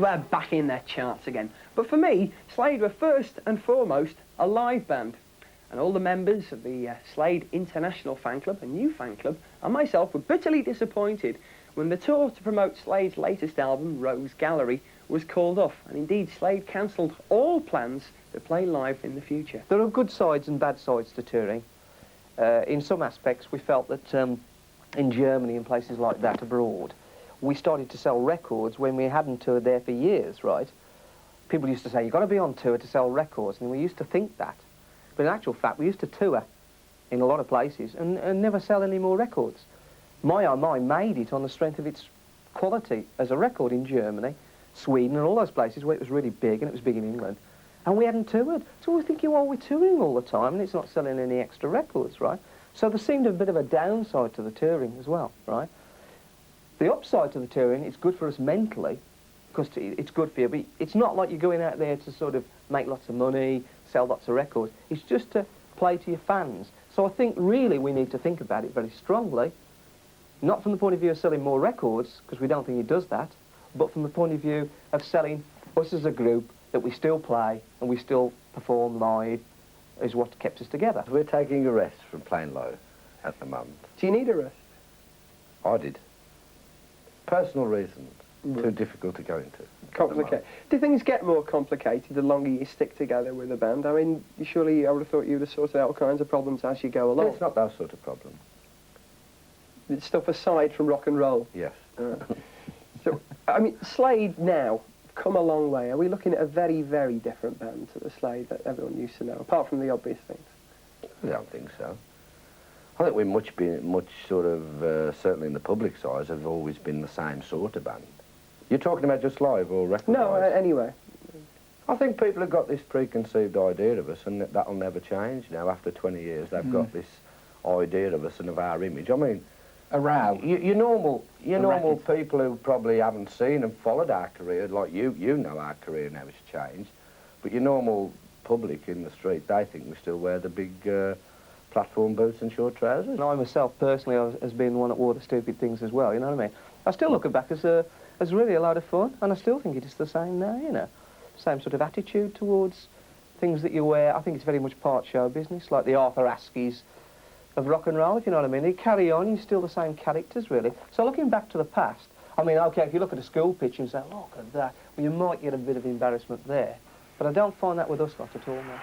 We're back in their charts again. But for me, Slade were first and foremost a live band. And all the members of the Slade International fan club, a new fan club, and myself were bitterly disappointed when the tour to promote Slade's latest album, Rose Gallery, was called off. And indeed, Slade cancelled all plans to play live in the future. There are good sides and bad sides to touring. In some aspects, we felt that in Germany and places like that abroad, we started to sell records when we hadn't toured there for years, right? People used to say, you've got to be on tour to sell records, and we used to think that. But in actual fact, we used to tour in a lot of places and never sell any more records. My Oh My made it on the strength of its quality as a record in Germany, Sweden, and all those places where it was really big, and it was big in England. And we hadn't toured. So we're thinking, well, we're touring all the time, and it's not selling any extra records, right? So there seemed a bit of a downside to the touring as well, right? The upside to the touring, it's good for us mentally, because it's good for you, but it's not like you're going out there to sort of make lots of money, sell lots of records. It's just to play to your fans. So I think really we need to think about it very strongly, not from the point of view of selling more records, because we don't think it does that, but from the point of view of selling us as a group, that we still play and we still perform live, is what kept us together. We're taking a rest from playing live at the moment. Do you need a rest? I did. Personal reasons. Too difficult to go into. Complicated. Do things get more complicated the longer you stick together with a band? I mean, surely I would have thought you would have sorted out all kinds of problems as you go along. It's not that sort of problem. It's stuff aside from rock and roll. Yes. So, I mean, Slade now, come a long way. Are we looking at a very, very different band to the Slade that everyone used to know, apart from the obvious things? I don't think so. I think we've much sort of, certainly in the public side, have always been the same sort of band. You're talking about just live or record? No, anyway. I think people have got this preconceived idea of us, and that'll never change now. After 20 years, they've got this idea of us and of our image. I mean, around. Your normal people who probably haven't seen and followed our career, like you know our career now has changed, but your normal public in the street, they think we still wear the big platform boots and short trousers. And I myself, personally, has been the one that wore the stupid things as well, you know what I mean? I still look back as really a lot of fun, and I still think it is the same now, you know? Same sort of attitude towards things that you wear. I think it's very much part show business, like the Arthur Askies of rock and roll, if you know what I mean. They carry on, you're still the same characters, really. So looking back to the past, I mean, OK, if you look at a school picture and say, look at that, well, you might get a bit of embarrassment there. But I don't find that with us lot at all now.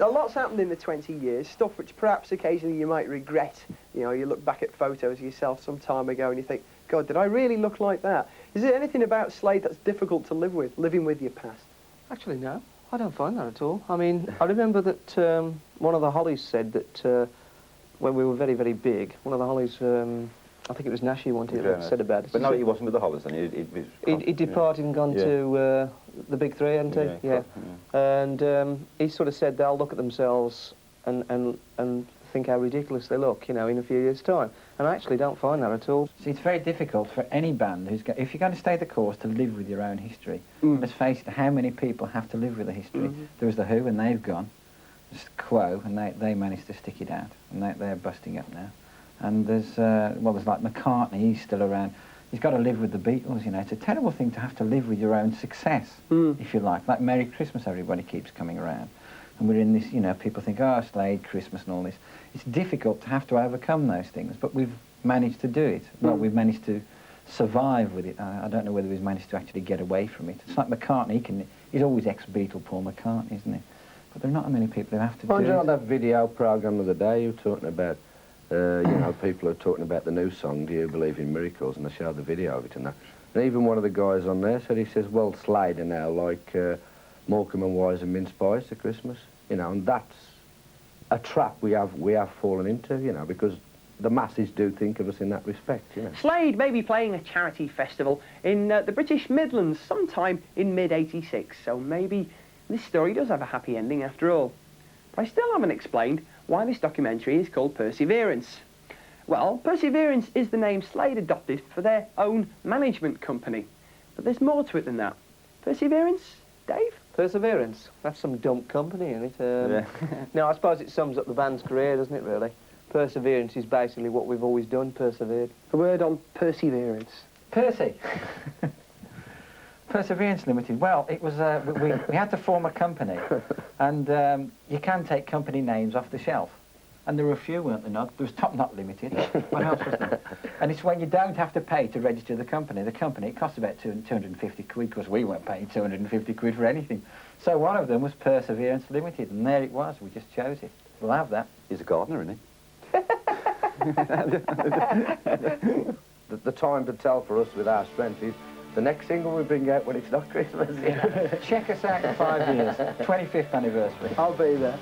A lot's happened in the 20 years, stuff which perhaps occasionally you might regret. You know, you look back at photos of yourself some time ago and you think, God, did I really look like that? Is there anything about Slade that's difficult to live with, living with your past? Actually, no. I don't find that at all. I mean, I remember that one of the Hollies said that when we were very, very big, one of the Hollies, I think it was Nash said about it. But no, he wasn't with the Hollies then. He departed and gone to the big three, hadn't he? Yeah. And he sort of said they'll look at themselves and think how ridiculous they look, you know, in a few years' time. And I actually don't find that at all. See, it's very difficult for any band who's if you're going to stay the course to live with your own history. Let's face it, how many people have to live with a history? There was the Who, and they've gone. There's Quo, and they managed to stick it out, and they're busting up now. And there's like McCartney, he's still around. He's got to live with the Beatles, you know. It's a terrible thing to have to live with your own success, if you like. Like Merry Christmas, everybody keeps coming around. And we're in this, you know, people think, oh, Slade, Christmas and all this. It's difficult to have to overcome those things, but we've managed to do it. Well, we've managed to survive with it. I don't know whether he's managed to actually get away from it. It's like McCartney, he's always ex-Beatle Paul McCartney, isn't he? But there are not many people who have to do it. On that video programme of the day, you were talking about, you know, people are talking about the new song, Do You Believe in Miracles, and they showed the video of it and that. And even one of the guys on there said, he says, well, Slade are now like Morecambe and Wise and mince pies to Christmas, you know, and that's a trap we have fallen into, you know, because the masses do think of us in that respect, you know. Slade may be playing a charity festival in the British Midlands sometime in mid-86, so maybe this story does have a happy ending after all. But I still haven't explained why this documentary is called Perseverance. Well, Perseverance is the name Slade adopted for their own management company. But there's more to it than that. Perseverance, Dave? Perseverance? That's some dumb company, isn't it? No, I suppose it sums up the band's career, doesn't it, really? Perseverance is basically what we've always done, persevered. A word on perseverance. Percy. Perseverance Limited. Well, it was we had to form a company, and you can take company names off the shelf, and there were a few, weren't there? Not there was Top Knot Limited. What else was there? And it's when you don't have to pay to register the company. The company, it costs about 250 quid, because we weren't paying 250 quid for anything. So one of them was Perseverance Limited, and there it was. We just chose it. We'll have that. He's a gardener, isn't he? The time to tell for us with our strength is the next single we bring out when it's not Christmas. Check us out in 5 years. 25th anniversary. I'll be there.